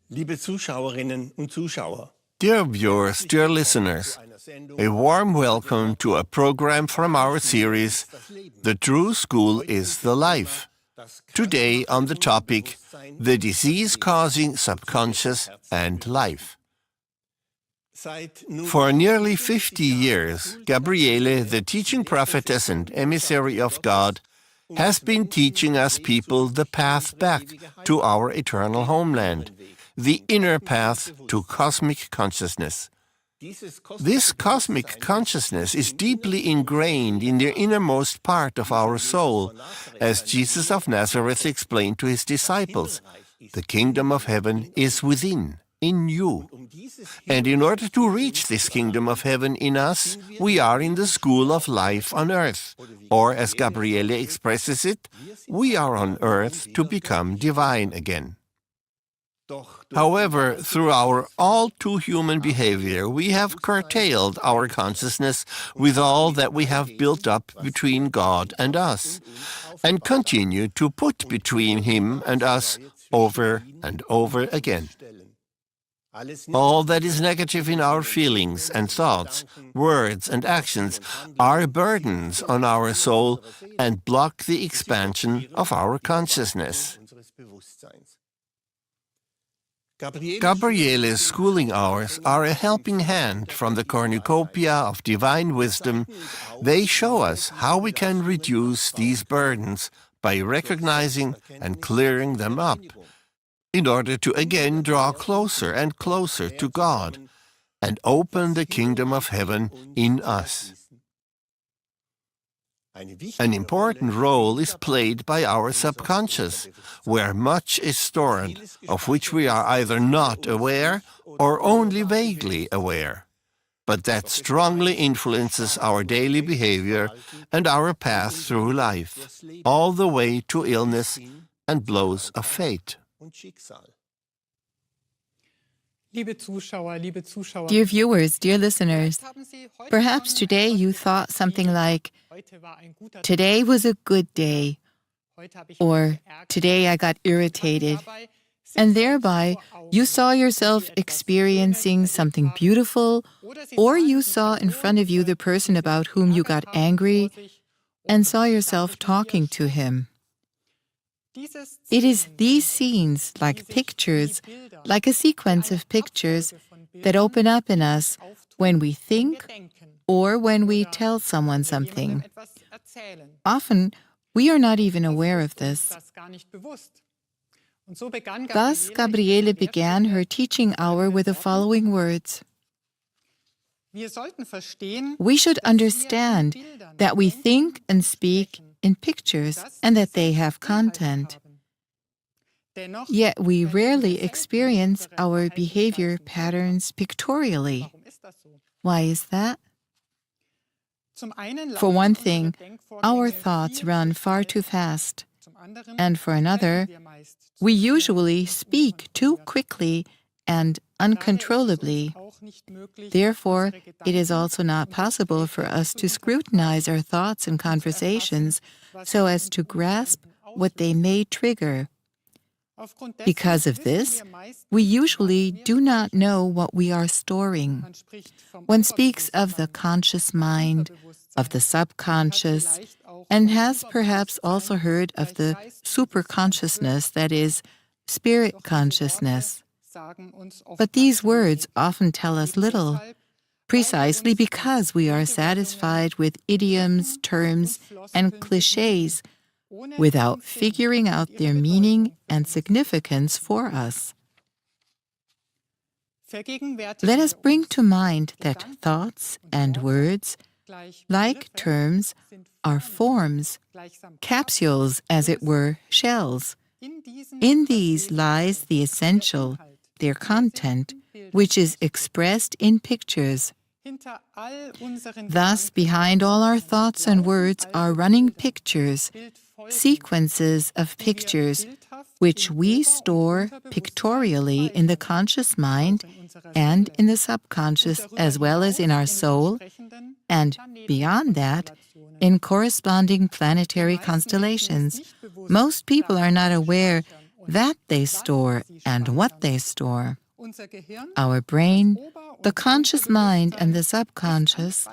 Liebe Zuschauerinnen und Zuschauer, Dear viewers, dear listeners, a warm welcome to a program from our series, The True School is the Life. Today on the topic, the disease-causing subconscious and life. For nearly 50 years, Gabriele, the teaching prophetess and emissary of God, has been teaching us people the path back to our eternal homeland, the inner path to cosmic consciousness. This cosmic consciousness is deeply ingrained in the innermost part of our soul, as Jesus of Nazareth explained to his disciples. The kingdom of heaven is within, in you. And in order to reach this kingdom of heaven in us, we are in the school of life on earth. Or, as Gabriele expresses it, we are on earth to become divine again. However, through our all-too-human behavior, we have curtailed our consciousness with all that we have built up between God and us, and continue to put between Him and us over and over again. All that is negative in our feelings and thoughts, words and actions are burdens on our soul and block the expansion of our consciousness. Gabriele's schooling hours are a helping hand from the cornucopia of divine wisdom. They show us how we can reduce these burdens by recognizing and clearing them up, in order to again draw closer and closer to God and open the kingdom of heaven in us. An important role is played by our subconscious, where much is stored, of which we are either not aware or only vaguely aware, but that strongly influences our daily behavior and our path through life, all the way to illness and blows of fate. Dear viewers, dear listeners, perhaps today you thought something like, "Today was a good day," or "Today I got irritated," and thereby you saw yourself experiencing something beautiful, or you saw in front of you the person about whom you got angry and saw yourself talking to him. It is these scenes, like pictures, like a sequence of pictures, that open up in us when we think or when we tell someone something. Often, we are not even aware of this. Thus, Gabriele began her teaching hour with the following words. We should understand that we think and speak in pictures and that they have content. Yet we rarely experience our behavior patterns pictorially. Why is that? For one thing, our thoughts run far too fast. And for another, we usually speak too quickly and uncontrollably. Therefore, it is also not possible for us to scrutinize our thoughts and conversations so as to grasp what they may trigger. Because of this, we usually do not know what we are storing. One speaks of the conscious mind, of the subconscious, and has perhaps also heard of the superconsciousness, that is, spirit consciousness. But these words often tell us little, precisely because we are satisfied with idioms, terms, and clichés without figuring out their meaning and significance for us. Let us bring to mind that thoughts and words, like terms, are forms, capsules, as it were, shells. In these lies the essential, their content, which is expressed in pictures. Thus, behind all our thoughts and words are running pictures, sequences of pictures, which we store pictorially in the conscious mind and in the subconscious, as well as in our soul, and beyond that, in corresponding planetary constellations. Most people are not aware that they store and what they store. Our brain, the conscious mind and the subconscious,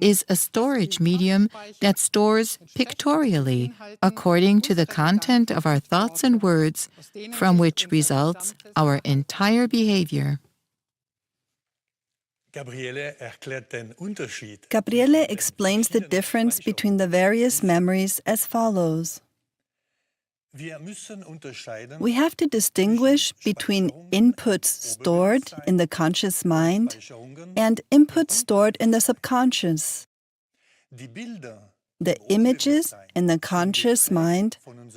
is a storage medium that stores pictorially according to the content of our thoughts and words, from which results our entire behavior. Gabriele explains the difference between the various memories as follows. We have to distinguish between inputs stored in the conscious mind and inputs stored in the subconscious. The images in the conscious mind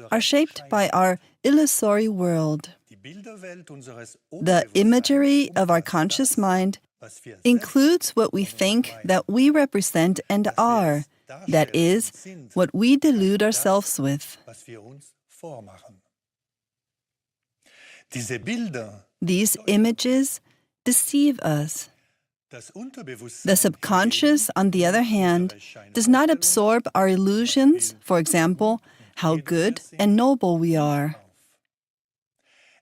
are shaped by our illusory world. The imagery of our conscious mind includes what we think that we represent and are, that is, what we delude ourselves with. These images deceive us. The subconscious, on the other hand, does not absorb our illusions, for example, how good and noble we are.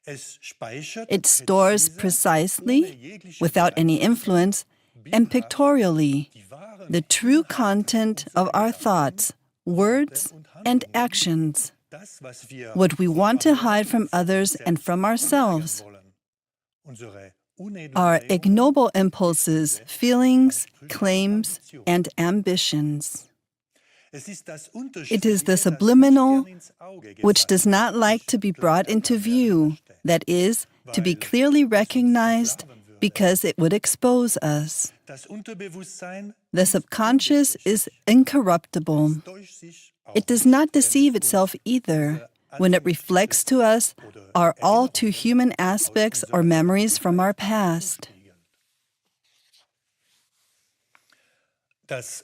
It stores precisely, without any influence, and pictorially, the true content of our thoughts, words, and actions, what we want to hide from others and from ourselves, our ignoble impulses, feelings, claims, and ambitions. It is the subliminal which does not like to be brought into view, that is, to be clearly recognized, because it would expose us. The subconscious is incorruptible. It does not deceive itself either when it reflects to us our all too human aspects or memories from our past. As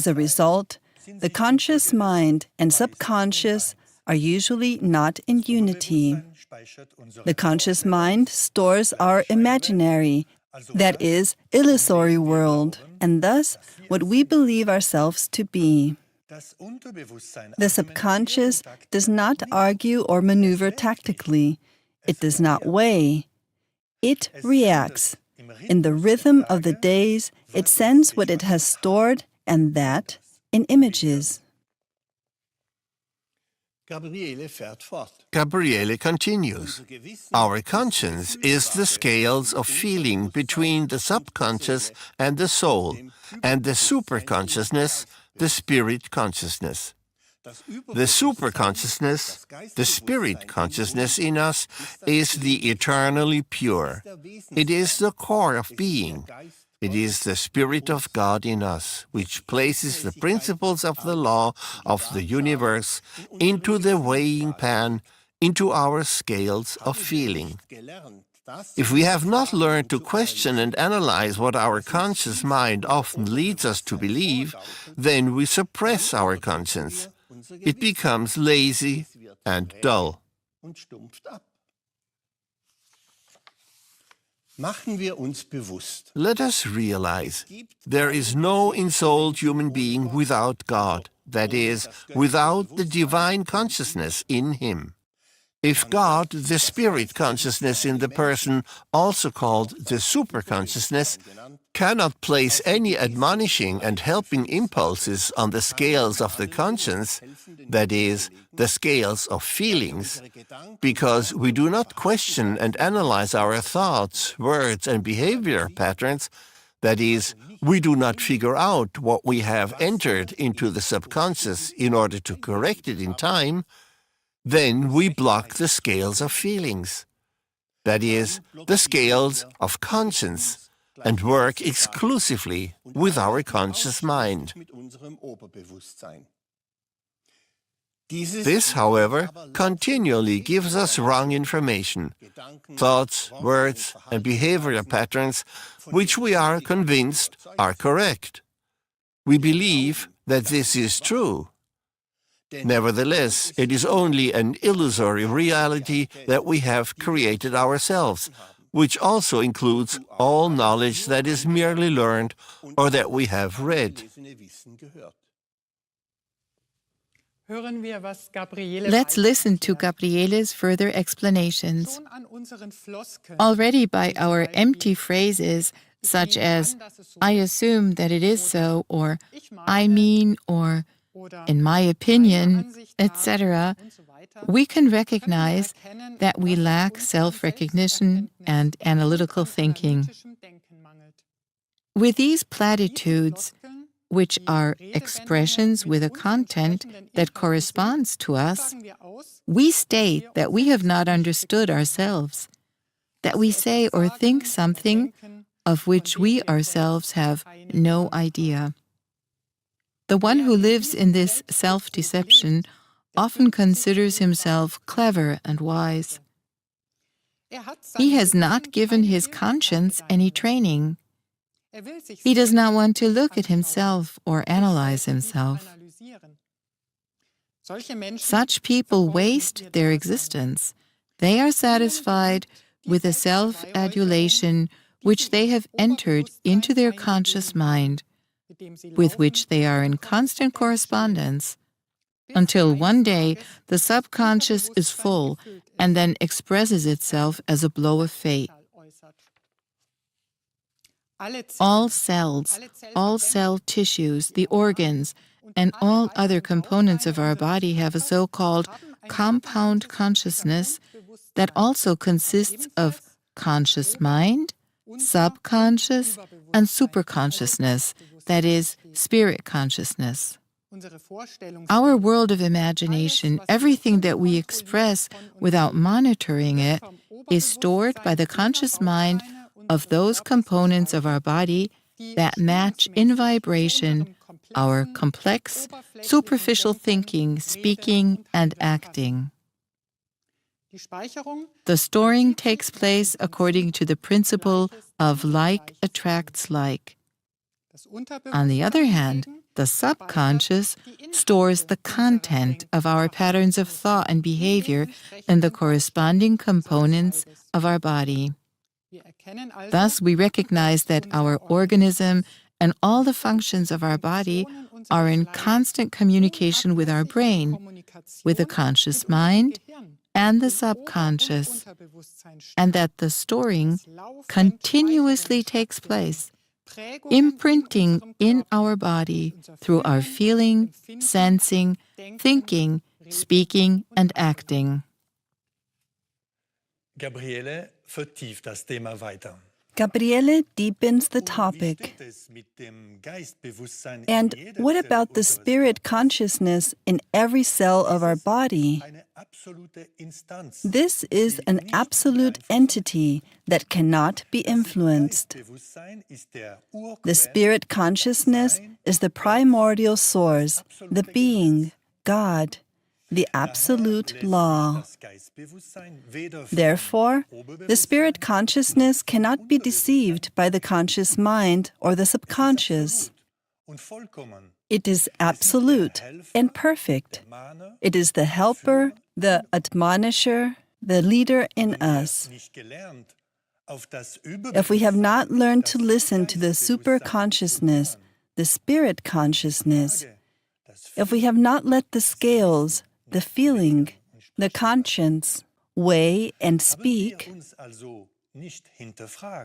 a result, the conscious mind and subconscious are usually not in unity. The conscious mind stores our imaginary, that is, illusory world, and thus what we believe ourselves to be. The subconscious does not argue or maneuver tactically. It does not weigh. It reacts. In the rhythm of the days, it sends what it has stored, and that in images. Gabriele continues. Our conscience is the scales of feeling between the subconscious and the soul, and the superconsciousness, the spirit consciousness. The superconsciousness, the spirit consciousness in us, is the eternally pure. It is the core of being. It is the Spirit of God in us, which places the principles of the law of the universe into the weighing pan, into our scales of feeling. If we have not learned to question and analyze what our conscious mind often leads us to believe, then we suppress our conscience. It becomes lazy and dull. Let us realize there is no ensouled human being without God, that is, without the divine consciousness in him. If God, the spirit consciousness in the person, also called the superconsciousness, cannot place any admonishing and helping impulses on the scales of the conscience, that is, the scales of feelings, because we do not question and analyze our thoughts, words, and behavior patterns, that is, we do not figure out what we have entered into the subconscious in order to correct it in time, then we block the scales of feelings, that is, the scales of conscience, and work exclusively with our conscious mind. This, however, continually gives us wrong information, thoughts, words, and behavioral patterns which we are convinced are correct. We believe that this is true. Nevertheless, it is only an illusory reality that we have created ourselves, which also includes all knowledge that is merely learned or that we have read. Let's listen to Gabriele's further explanations. Already by our empty phrases, such as, I assume that it is so, or I mean, or in my opinion, etc., we can recognize that we lack self-recognition and analytical thinking. With these platitudes, which are expressions with a content that corresponds to us, we state that we have not understood ourselves, that we say or think something of which we ourselves have no idea. The one who lives in this self-deception often considers himself clever and wise. He has not given his conscience any training. He does not want to look at himself or analyze himself. Such people waste their existence. They are satisfied with a self-adulation which they have entered into their conscious mind, with which they are in constant correspondence, until one day the subconscious is full and then expresses itself as a blow of fate. All cells, all cell tissues, the organs, and all other components of our body have a so-called compound consciousness that also consists of conscious mind, subconscious, and superconsciousness, that is, spirit consciousness. Our world of imagination, everything that we express without monitoring it, is stored by the conscious mind of those components of our body that match in vibration our complex, superficial thinking, speaking, and acting. The storing takes place according to the principle of like attracts like. On the other hand, the subconscious stores the content of our patterns of thought and behavior in the corresponding components of our body. Thus, we recognize that our organism and all the functions of our body are in constant communication with our brain, with the conscious mind and the subconscious, and that the storing continuously takes place, imprinting in our body through our feeling, sensing, thinking, speaking, and acting. Gabriele vertieft das Thema weiter. Gabriele deepens the topic. And what about the spirit consciousness in every cell of our body? This is an absolute entity that cannot be influenced. The spirit consciousness is the primordial source, the being, God, the absolute law. Therefore, the spirit consciousness cannot be deceived by the conscious mind or the subconscious. It is absolute and perfect. It is the helper, the admonisher, the leader in us. If we have not learned to listen to the superconsciousness, the spirit consciousness, if we have not let the scales, the feeling, the conscience, weigh and speak,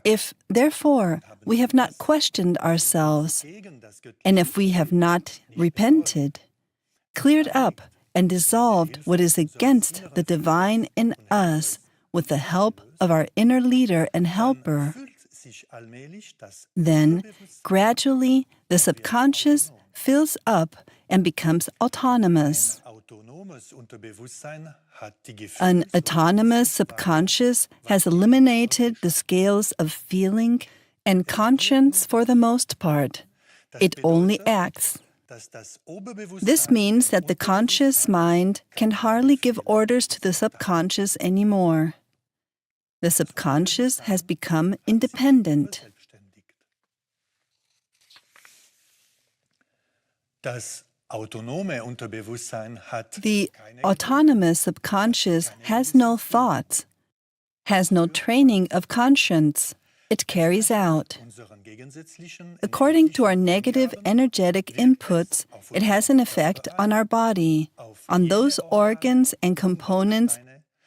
if, therefore, we have not questioned ourselves, and if we have not repented, cleared up and dissolved what is against the divine in us with the help of our inner leader and helper, then, gradually, the subconscious fills up and becomes autonomous. An autonomous subconscious has eliminated the scales of feeling and conscience for the most part. It only acts. This means that the conscious mind can hardly give orders to the subconscious anymore. The subconscious has become independent. The autonomous subconscious has no thoughts, has no training of conscience. It carries out. According to our negative energetic inputs, it has an effect on our body, on those organs and components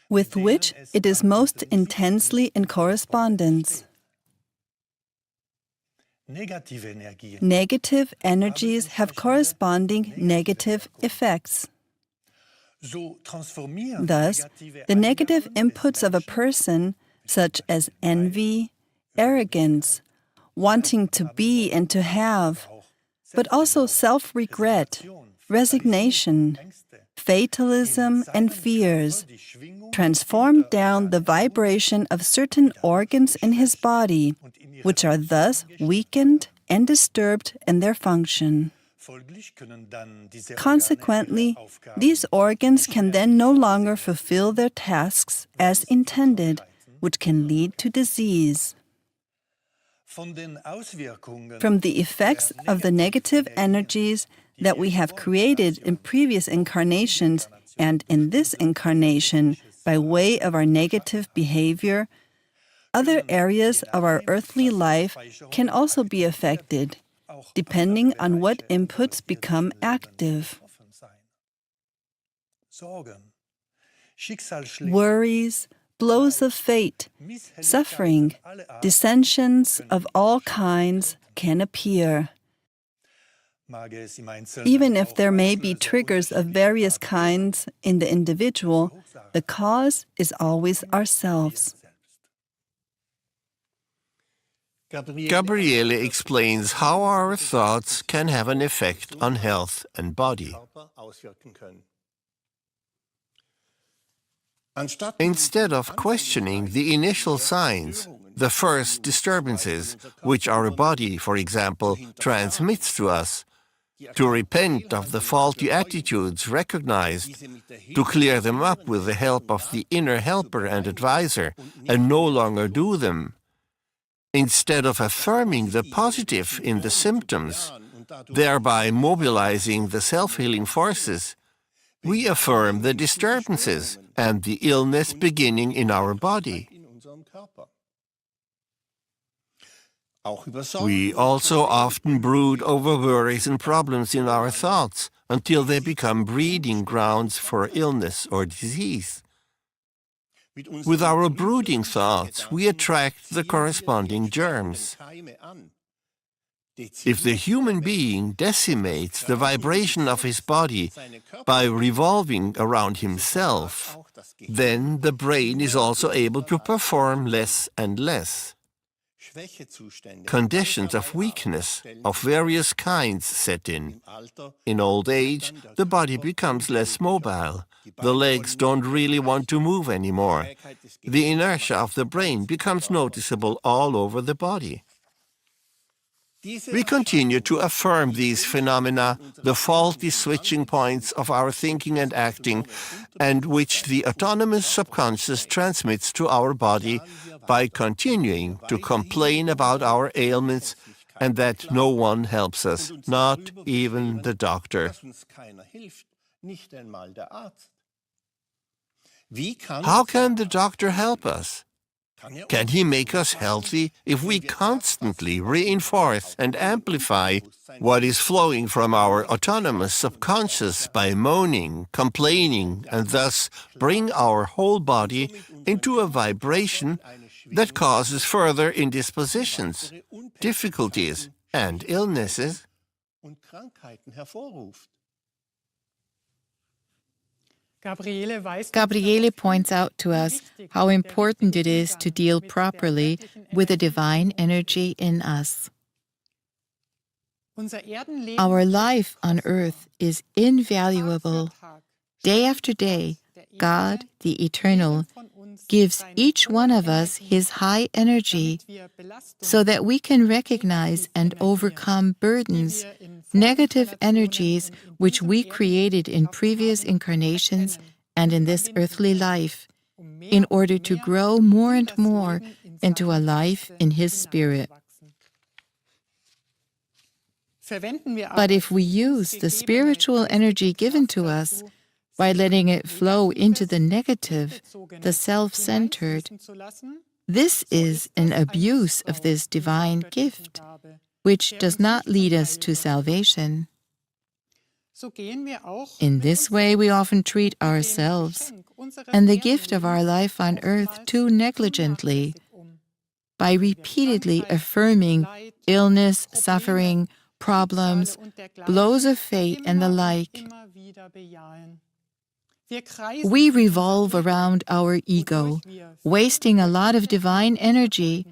with which it is most intensely in correspondence. Negative energies have corresponding negative effects. Thus, the negative inputs of a person, such as envy, arrogance, wanting to be and to have, but also self-regret, resignation, fatalism, and fears, transform down the vibration of certain organs in his body, which are thus weakened and disturbed in their function. Consequently, these organs can then no longer fulfill their tasks as intended, which can lead to disease. From the effects of the negative energies that we have created in previous incarnations and in this incarnation by way of our negative behavior, other areas of our earthly life can also be affected, depending on what inputs become active. Worries, blows of fate, suffering, dissensions of all kinds can appear. Even if there may be triggers of various kinds in the individual, the cause is always ourselves. Gabriele explains how our thoughts can have an effect on health and body. Instead of questioning the initial signs, the first disturbances, which our body, for example, transmits to us, to repent of the faulty attitudes recognized, to clear them up with the help of the inner helper and advisor, and no longer do them, instead of affirming the positive in the symptoms, thereby mobilizing the self-healing forces, we affirm the disturbances and the illness beginning in our body. We also often brood over worries and problems in our thoughts until they become breeding grounds for illness or disease. With our brooding thoughts, we attract the corresponding germs. If the human being decimates the vibration of his body by revolving around himself, then the brain is also able to perform less and less. Conditions of weakness of various kinds set in. In old age, the body becomes less mobile. The legs don't really want to move anymore. The inertia of the brain becomes noticeable all over the body. We continue to affirm these phenomena, the faulty switching points of our thinking and acting, and which the autonomous subconscious transmits to our body by continuing to complain about our ailments and that no one helps us, not even the doctor. How can the doctor help us? Can he make us healthy if we constantly reinforce and amplify what is flowing from our autonomous subconscious by moaning, complaining, and thus bring our whole body into a vibration that causes further indispositions, difficulties, and illnesses? Gabriele points out to us how important it is to deal properly with the divine energy in us. Our life on earth is invaluable. Day after day, God, the Eternal, gives each one of us His high energy so that we can recognize and overcome burdens, negative energies which we created in previous incarnations and in this earthly life, in order to grow more and more into a life in His Spirit. But if we use the spiritual energy given to us by letting it flow into the negative, the self-centered, This is an abuse of this divine gift, which does not lead us to salvation. In this way, we often treat ourselves and the gift of our life on earth too negligently by repeatedly affirming illness, suffering, problems, blows of fate, and the like. We revolve around our ego, wasting a lot of divine energy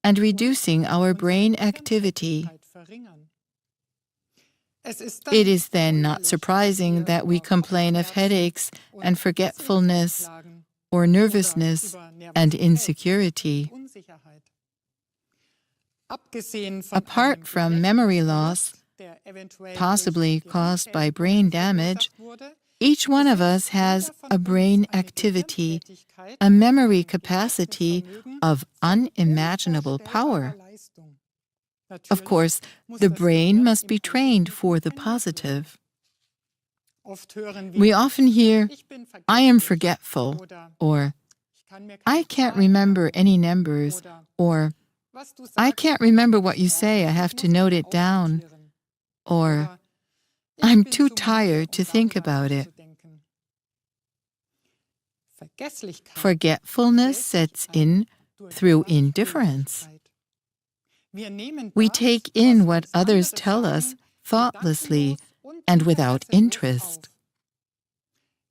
and reducing our brain activity. It is then not surprising that we complain of headaches and forgetfulness or nervousness and insecurity. Apart from memory loss, possibly caused by brain damage, each one of us has a brain activity, a memory capacity of unimaginable power. Of course, the brain must be trained for the positive. We often hear, "I am forgetful," or "I can't remember any numbers," or "I can't remember what you say, I have to note it down," or "I'm too tired to think about it." Forgetfulness sets in through indifference. We take in what others tell us thoughtlessly and without interest.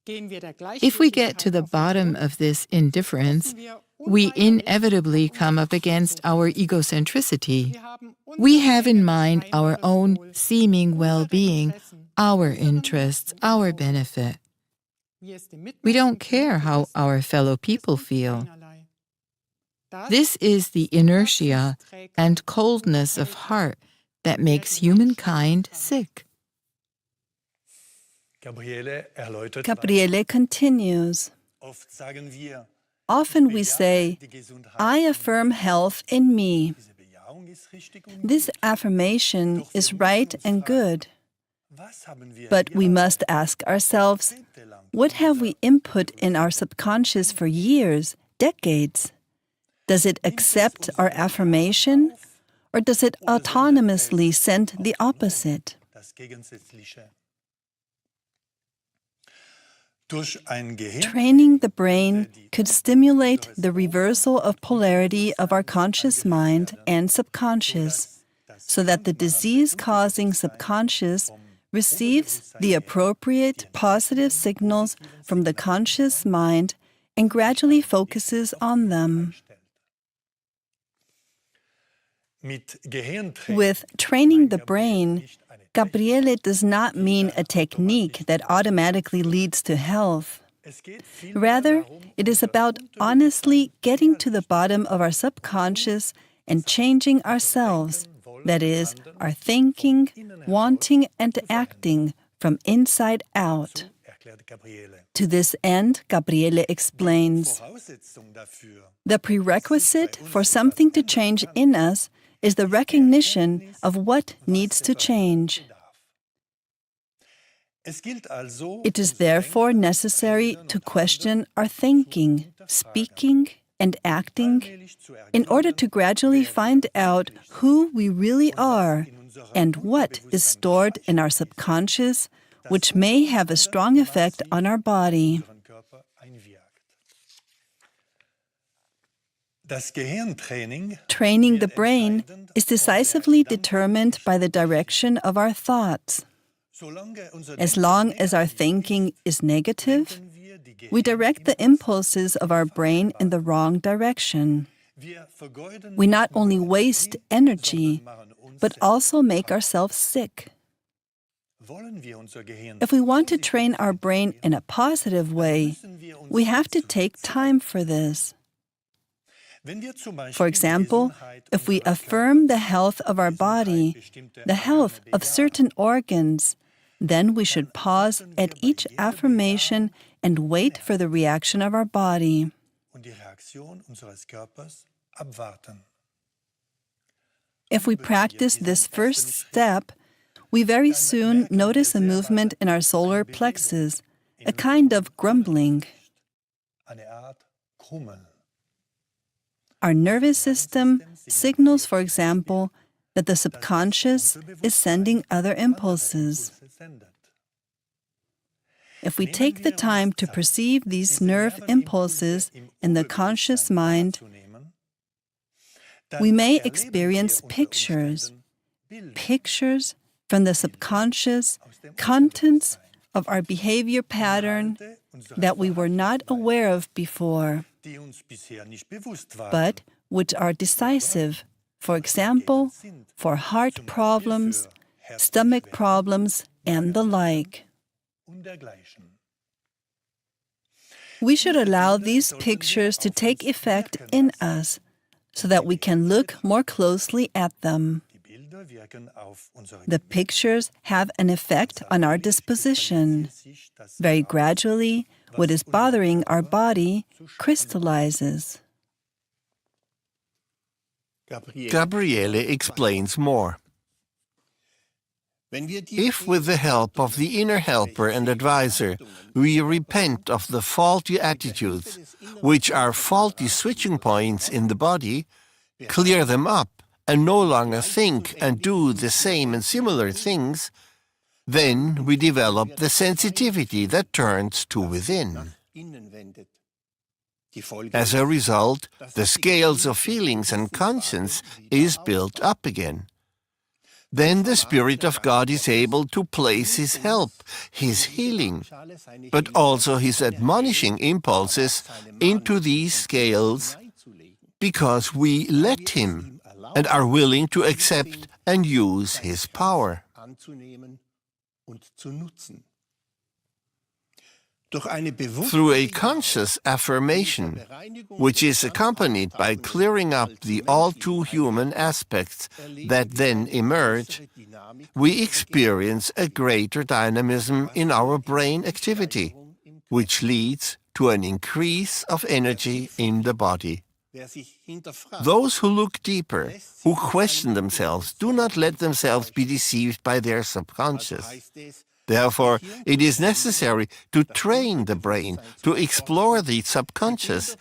If we get to the bottom of this indifference, we inevitably come up against our egocentricity. We have in mind our own seeming well-being, our interests, our benefit. We don't care how our fellow people feel. This is the inertia and coldness of heart that makes humankind sick. Gabriele continues. Often we say, "I affirm health in me." This affirmation is right and good. But we must ask ourselves, what have we input in our subconscious for years, decades? Does it accept our affirmation, or does it autonomously send the opposite? Training the brain could stimulate the reversal of polarity of our conscious mind and subconscious, so that the disease-causing subconscious receives the appropriate positive signals from the conscious mind and gradually focuses on them. With training the brain, Gabriele does not mean a technique that automatically leads to health. Rather, it is about honestly getting to the bottom of our subconscious and changing ourselves, that is, our thinking, wanting, and acting from inside out. To this end, Gabriele explains, the prerequisite for something to change in us is the recognition of what needs to change. It is therefore necessary to question our thinking, speaking, and acting in order to gradually find out who we really are and what is stored in our subconscious, which may have a strong effect on our body. Training the brain is decisively determined by the direction of our thoughts. As long as our thinking is negative, we direct the impulses of our brain in the wrong direction. We not only waste energy, but also make ourselves sick. If we want to train our brain in a positive way, we have to take time for this. For example, if we affirm the health of our body, the health of certain organs, then we should pause at each affirmation and wait for the reaction of our body. If we practice this first step, we very soon notice a movement in our solar plexus, a kind of grumbling. Our nervous system signals, for example, that the subconscious is sending other impulses. If we take the time to perceive these nerve impulses in the conscious mind, we may experience pictures from the subconscious, contents of our behavior pattern that we were not aware of before, but which are decisive, for example, for heart problems, stomach problems, and the like. We should allow these pictures to take effect in us so that we can look more closely at them. The pictures have an effect on our disposition. Very gradually, what is bothering our body crystallizes. Gabriele explains more. If with the help of the inner helper and advisor we repent of the faulty attitudes, which are faulty switching points in the body, clear them up, and no longer think and do the same and similar things, then we develop the sensitivity that turns to within. As a result, the scales of feelings and conscience is built up again. Then the Spirit of God is able to place His help, His healing, but also His admonishing impulses into these scales because we let Him and are willing to accept and use His power. Through a conscious affirmation, which is accompanied by clearing up the all-too-human aspects that then emerge, we experience a greater dynamism in our brain activity, which leads to an increase of energy in the body. Those who look deeper, who question themselves, do not let themselves be deceived by their subconscious. Therefore, it is necessary to train the brain, to explore the subconscious,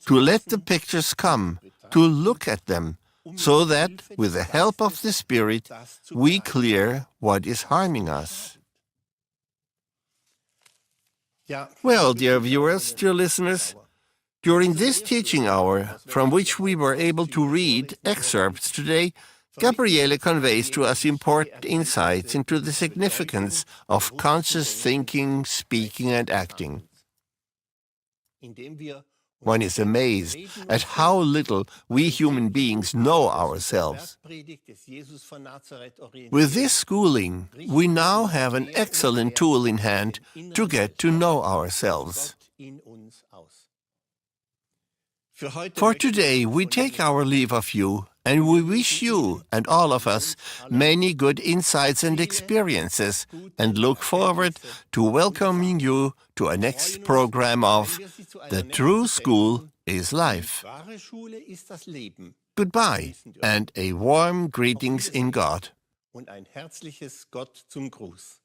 to let the pictures come, to look at them, so that, with the help of the Spirit, we clear what is harming us. Well, dear viewers, dear listeners, during this teaching hour, from which we were able to read excerpts today, Gabriele conveys to us important insights into the significance of conscious thinking, speaking, and acting. One is amazed at how little we human beings know ourselves. With this schooling, we now have an excellent tool in hand to get to know ourselves. For today, we take our leave of you, and we wish you and all of us many good insights and experiences, and look forward to welcoming you to a next program of The True School is Life. Goodbye, and a warm greetings in God. Und ein herzliches Gott zum Gruß.